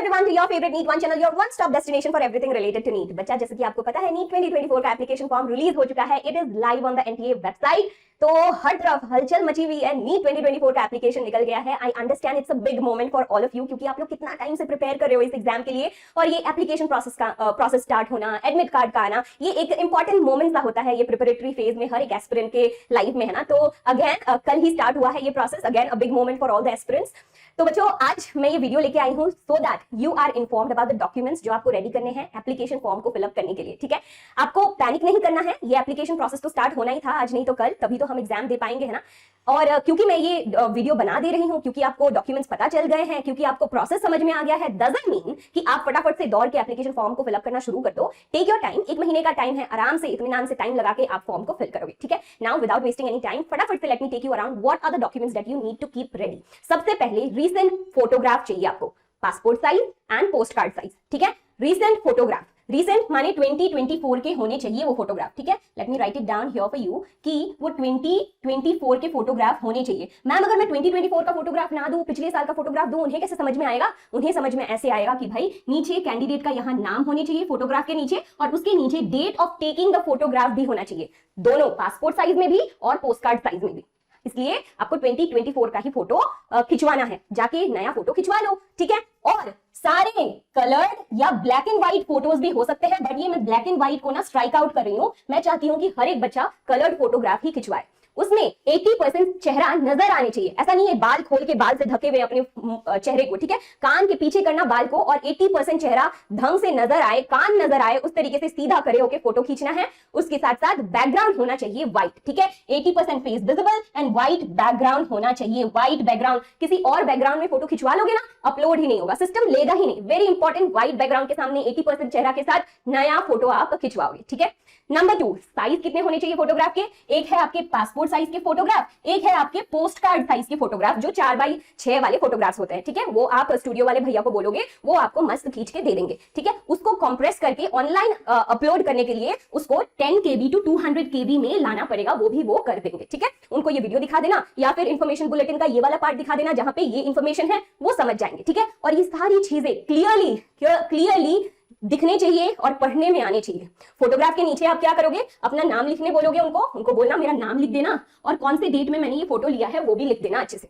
everyone to your favorite NEET One channel, your one-stop destination for everything related to NEET। बच्चा, जैसे कि आपको पता है NEET 2024 का एप्लीकेशन फॉर्म रिलीज हो चुका है। It is live on the NTA website. तो हर तरफ हलचल मची हुई है। NEET 2024 का एप्लीकेशन निकल गया है। I understand it's a big moment for all of you, क्योंकि आप लोग कितना टाइम से प्रिपेयर कर रहे हो इस एग्जाम के लिए, और ये एप्लीकेशन प्रोसेस स्टार्ट होना, एडमिट कार्ड का आना, ये एक इंपॉर्टेंट मोमेंट सा होता है ये प्रिपरेटरी फेज में हर एक एस्पिरेंट के लाइफ में, है ना। तो अगेन कल ही स्टार्ट हुआ है ये process, again a big moment for all the aspirants. तो बच्चों, आज मैं ये वीडियो लेके आई हूँ so that you are informed about the documents जो आपको रेडी करने हैं एप्लीकेशन फॉर्म को फिलअप करने के लिए। ठीक है, आपको पैनिक नहीं करना है। ये एप्लीकेशन प्रोसेस तो स्टार्ट होना ही था, आज नहीं तो कल, तभी तो हम एग्जाम दे पाएंगे, है ना। और क्योंकि मैं ये वीडियो बना दे रही हूँ, क्योंकि आपको डॉक्यूमेंट्स पता चल गए हैं, क्योंकि आपको प्रोसेस समझ में आ गया है, डजंट मीन कि आप फटाफट से दौड़ के एप्लीकेशन फॉर्म को फिलअप करना शुरू कर दो। टेक योर टाइम, 1 महीने का टाइम है, आराम से इत्मीनान से टाइम लगा के आप फॉर्म को फिल करोगे। ठीक है, now without wasting any time, फटाफट से let me take you around what are the documents that you need to keep ready. सबसे पहले रीसेंट फोटोग्राफ चाहिए आपको, passport size and postcard size. ठीक है, रीसेंट फोटोग्राफ, रीसेंट माने 2024 के होने चाहिए वो फोटोग्राफ। ठीक है, let me right it down here for you कि वो 2024 के फोटोग्राफ होने चाहिए। मैम, अगर मैं 2024 का फोटोग्राफ ना दूं, पिछले साल का फोटोग्राफ दूं, उन्हें कैसे समझ में आएगा? उन्हें समझ में ऐसे आएगा कि भाई नीचे कैंडिडेट का यहाँ नाम होने चाहिए फोटोग्राफ के नीचे, और उसके नीचे date of taking the photograph भी होना चाहिए, दोनों पासपोर्ट साइज में भी और पोस्ट कार्ड साइज में भी। इसलिए आपको 2024 का ही फोटो खिंचवाना है, जाके नया फोटो खिंचवा लो। ठीक है, और सारे कलर्ड या ब्लैक एंड व्हाइट फोटोज भी हो सकते हैं, बट ये मैं ब्लैक एंड व्हाइट को ना स्ट्राइक आउट कर रही हूं। मैं चाहती हूं कि हर एक बच्चा कलर्ड फोटोग्राफ ही खिंचवाए, उसमें 80% चेहरा नजर आने चाहिए। ऐसा नहीं है बाल खोल के बाल से ढके हुए अपने चेहरे को, ठीक है, कान के पीछे करना बाल को, और 80% चेहरा ढंग से नजर आए, कान नजर आए, उस तरीके से सीधा करे होके फोटो खींचना है। उसके साथ साथ बैकग्राउंड होना चाहिए व्हाइट। ठीक है, 80% face visible and white background होना चाहिए, व्हाइट बैकग्राउंड। किसी और बैकग्राउंड में फोटो खिंचवा लोगे ना, अपलोड ही नहीं होगा, सिस्टम लेगा ही नहीं। वेरी इंपॉर्टेंट, व्हाइट बैकग्राउंड के सामने 80% चेहरा के साथ नया फोटो आप खिंचवाओगे। ठीक है, नंबर 2, साइज कितने होने चाहिए फोटोग्राफ के? एक है आपके पासपोर्ट साइज के फोटोग्राफ, एक है आपके पोस्ट कार्ड साइज के फोटोग्राफ, जो 4x6 वाले फोटोग्राफ्स होते हैं। ठीक है, वो आप स्टूडियो वाले भैया को बोलोगे, वो आपको मस्त खींच के दे देंगे। ठीक है, उसको कंप्रेस करके ऑनलाइन अपलोड करने के लिए उसको 10 KB to 200 KB में लाना पड़ेगा, वो भी वो कर देंगे। ठीक है, उनको ये वीडियो दिखा देना या फिर इंफॉर्मेशन बुलेटिन का ये वाला पार्ट दिखा देना जहां पे ये इंफॉर्मेशन है, वो समझ जाएंगे। ठीक है, और ये सारी चीजें क्लियरली दिखने चाहिए और पढ़ने में आने चाहिए। फोटोग्राफ के नीचे आप क्या करोगे? अपना नाम लिखने बोलोगे उनको बोलना मेरा नाम लिख देना, और कौन से डेट में मैंने ये फोटो लिया है वो भी लिख देना अच्छे से,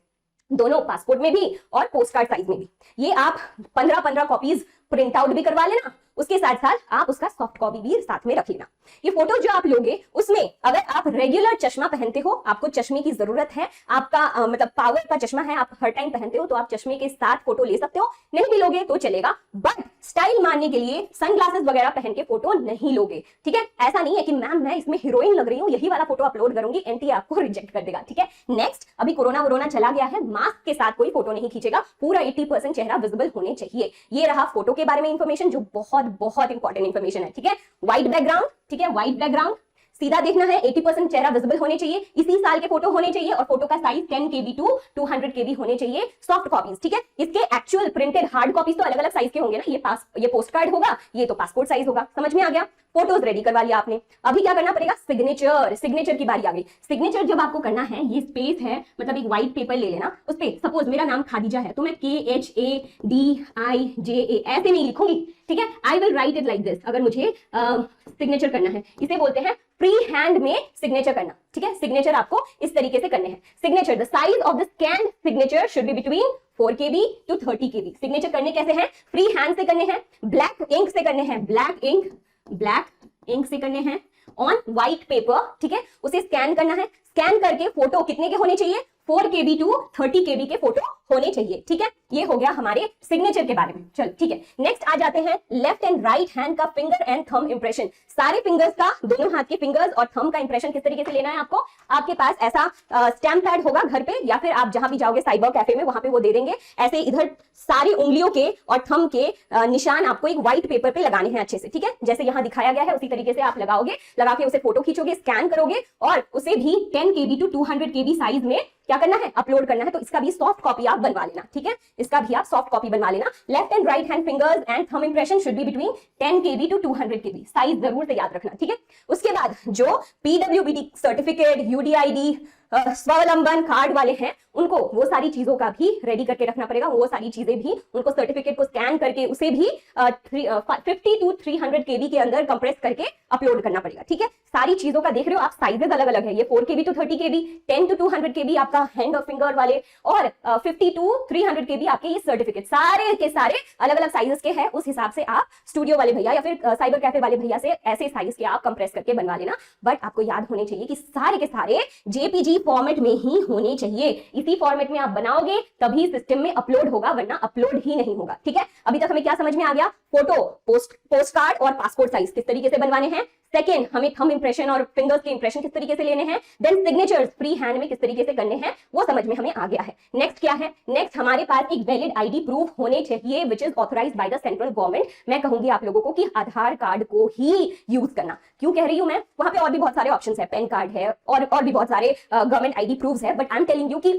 दोनों पासपोर्ट में भी और पोस्ट कार्ड साइज में भी। ये आप 15 कॉपीज प्रिंट आउट भी करवा लेना, उसके साथ साथ आप उसका सॉफ्ट कॉपी भी साथ में रख लेना। ये फोटो जो आप लोगे उसमें अगर आप रेगुलर चश्मा पहनते हो, आपको चश्मे की जरूरत है, आपका मतलब पावर का चश्मा है, आप हर टाइम पहनते हो, तो आप चश्मे के साथ फोटो ले सकते हो। नहीं भी लोगे तो चलेगा, बट स्टाइल मारने के लिए सनग्लासेस वगैरह पहन के फोटो नहीं लोगे। ठीक है, ऐसा नहीं है कि मैम मैं इसमें हीरोइन लग रही हूँ, यही वाला फोटो अपलोड करूंगी, NTA आपको रिजेक्ट कर देगा। ठीक है, नेक्स्ट, अभी कोरोना चला गया है, मास्क के साथ कोई फोटो नहीं खींचेगा, पूरा 80% चेहरा विजिबल होने चाहिए। ये रहा फोटो के बारे में इंफॉर्मेशन, जो बहुत इंपॉर्टेंट इंफॉर्मेशन है। ठीक है, व्हाइट बैकग्राउंड, ठीक है, व्हाइट बैकग्राउंड सीधा देखना है, 80% चेहरा विजिबल होने चाहिए, इसी साल के फोटो होने चाहिए, और फोटो का साइज 10 KB to 200 KB होने चाहिए। सॉफ्ट कॉपीज, ठीक है, इसके एक्चुअल प्रिंटेड हार्ड कॉपीज तो अलग अलग साइज के होंगे ना, ये पोस्ट कार्ड होगा, ये तो पासपोर्ट साइज होगा। समझ में आ गया? फोटोज रेडी करवा लिया आपने, अभी क्या करना पड़ेगा? सिग्नेचर की बारी आ गई। सिग्नेचर जब आपको करना है, ये स्पेस है, मतलब एक व्हाइट पेपर ले लेना, उस पे सपोज मेरा नाम खादीजा है, तो मैं KHADIJA ऐसे नहीं लिखूंगी। ठीक है, I will write it like this. अगर मुझे सिग्नेचर करना है, इसे बोलते हैं फ्री हैंड में सिग्नेचर करना। ठीक है, सिग्नेचर आपको इस तरीके से करने हैं। Signature, the size of the scan signature should be between 4 KB to 30 KB। Signature करने कैसे हैं? फ्री हैंड से करने हैं, ब्लैक इंक से करने हैं, ब्लैक इंक से करने हैं ऑन व्हाइट पेपर। ठीक है, उसे स्कैन करना है, स्कैन करके फोटो कितने के होने चाहिए? 4 KB to 30 KB के फोटो होने चाहिए। ठीक है, ये हो गया हमारे सिग्नेचर के बारे में। चलो ठीक है, नेक्स्ट आ जाते हैं लेफ्ट एंड राइट हैंड का फिंगर एंड थंब इंप्रेशन। सारे फिंगर्स का, दोनों हाथ के फिंगर्स और थंब का इंप्रेशन किस तरीके से लेना है आपको? आपके पास ऐसा स्टैम्प पैड होगा घर पे, या फिर आप जहां भी जाओगे साइबर कैफे में, वहां पे वो दे देंगे। ऐसे इधर सारी उंगलियों के और थंब के निशान आपको एक व्हाइट पेपर पे लगाने हैं अच्छे से। ठीक है, जैसे यहां दिखाया गया है उसी तरीके से आप लगाओगे, लगा के उसे फोटो खींचोगे, स्कैन करोगे, और उसे भी 10 KB to 200 KB साइज में क्या करना है? अपलोड करना है। तो इसका भी सॉफ्ट कॉपी आप बनवा लेना। ठीक है, इसका भी आप सॉफ्ट कॉपी बनवा लेना। Left and right hand fingers and thumb impression should be between 10 KB to 200 KB, size जरूर से याद रखना। ठीक है, उसके बाद जो PWBD सर्टिफिकेट, UDID, स्वावलंबन कार्ड वाले हैं, उनको वो सारी चीजों का भी रेडी करके रखना पड़ेगा, वो सारी चीजें भी उनको सर्टिफिकेट को स्कैन करके उसे भी 50 to 300 KB के अंदर कंप्रेस करके अपलोड करना पड़ेगा। ठीक है, सारी चीजों का देख रहे हो आप, साइजेस अलग अलग है, ये 4 KB to 30 KB, 10 to 200 KB आपका हैंड और फिंगर वाले, और 50 to 300 KB आपके ये सर्टिफिकेट सारे के सारे अलग अलग साइजेस के हैं। उस हिसाब से आप स्टूडियो वाले भैया या फिर साइबर कैफे वाले भैया से ऐसे साइज के आप कंप्रेस करके बनवा लेना। बट आपको याद होने चाहिए कि सारे के सारे JPG फॉर्मेट में ही होने चाहिए। इसी फॉर्मेट में आप बनाओगे तभी सिस्टम में अपलोड होगा, वरना अपलोड ही नहीं होगा। ठीक है, अभी तक हमें क्या समझ में आ गया? फोटो, पोस्ट कार्ड और पासपोर्ट साइज किस तरीके से बनवाने हैं। सेकेंड, हमें थंब इंप्रेशन और फिंगर्स के इंप्रेशन किस तरीके से लेने हैं। देन सिग्नेचर्स फ्री हैंड में किस तरीके से करने हैं, वो समझ में हमें आ गया है। नेक्स्ट क्या है? नेक्स्ट हमारे पास एक वैलिड ID प्रूफ होने चाहिए which is authorised by the central government. मैं कहूंगी आप लोगों को कि आधार कार्ड को ही यूज करना। क्यों कह रही हूं मैं? वहां पे और भी बहुत सारे ऑप्शंस है, पैन कार्ड है और भी बहुत सारे गवर्नमेंट ID प्रूफ्स है, but I am telling you कि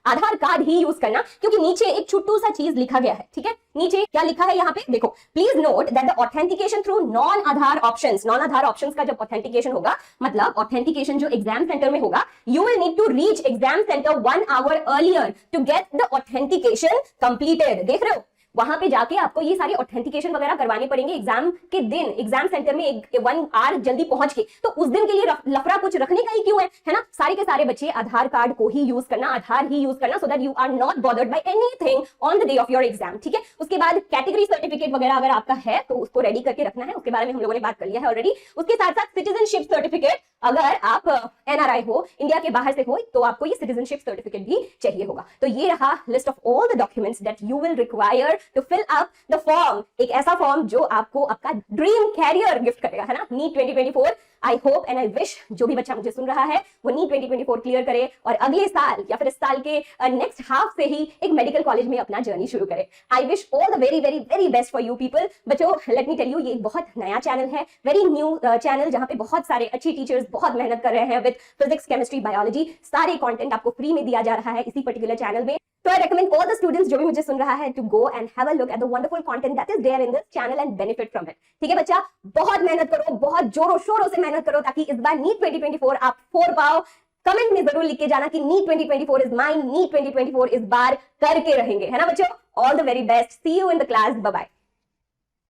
आधार कार्ड ही यूज करना, क्योंकि नीचे एक छोटू सा चीज लिखा गया है। ठीक है, नीचे क्या लिखा है यहाँ पे देखो, please note that the authentication through non Aadhaar options का जब ऑथेंटिकेशन होगा, मतलब ऑथेंटिकेशन जो एग्जाम सेंटर में होगा, you will need to reach exam centre 1 hour earlier to get the authentication completed. देख रहे हो, वहां पे जाके आपको ये सारी ऑथेंटिकेशन वगैरह करवाने पड़ेंगे एग्जाम के दिन, एग्जाम सेंटर में 1 hour जल्दी पहुंच के। तो उस दिन के लिए लफड़ा कुछ रखने का ही क्यों है ना? सारे के सारे बच्चे आधार कार्ड को ही यूज करना, आधार ही यूज करना, so that you are not bothered by anything on the day of your exam. ठीक है, उसके बाद कैटेगरी सर्टिफिकेट वगैरह अगर आपका है तो उसको रेडी करके रखना है, उसके बारे में हम लोगों ने बात कर लिया है ऑलरेडी। उसके साथ साथ सिटीजनशिप सर्टिफिकेट, अगर आप NRI हो, इंडिया के बाहर से हो, तो आपको ये सिटीजनशिप सर्टिफिकेट भी चाहिए होगा। तो ये रहा list of all the documents that you will require to fill up the form, एक ऐसा फॉर्म जो आपको आपका ड्रीम कैरियर गिफ्ट करेगा, है ना, NEET 2024। I hope and I wish जो भी बच्चा मुझे सुन रहा है वो नीट 2024 क्लियर करे और अगले साल या फिर इस साल के नेक्स्ट हाफ से ही एक मेडिकल कॉलेज में अपना जर्नी शुरू करे। I wish all the very very very best for you people. बच्चों, लेट मी टेल यू, ये एक बहुत नया चैनल है, वेरी न्यू चैनल, जहां पे बहुत सारे अच्छी टीचर्स बहुत मेहनत कर रहे हैं विद फिजिक्स, केमिस्ट्री, बायोलॉजी। सारे कंटेंट आपको फ्री में दिया जा रहा है इसी पर्टिकुलर चैनल में। So I recommend all the students जो भी मुझे सुन रहा है to go and have a look at the wonderful content that is there in this channel and benefit from it। ठीक है बच्चा, बहुत मेहनत करो, बहुत जोरों शोरों से मेहनत करो ताकि इस बार नीट 2024 आप 4 पाओ। कमेंट में जरूर लिख के जाना कि नीट 2024 इज माइन, नीट 2024 इस बार करके रहेंगे, है ना बच्चों। All the very best, see you in the class, bye bye.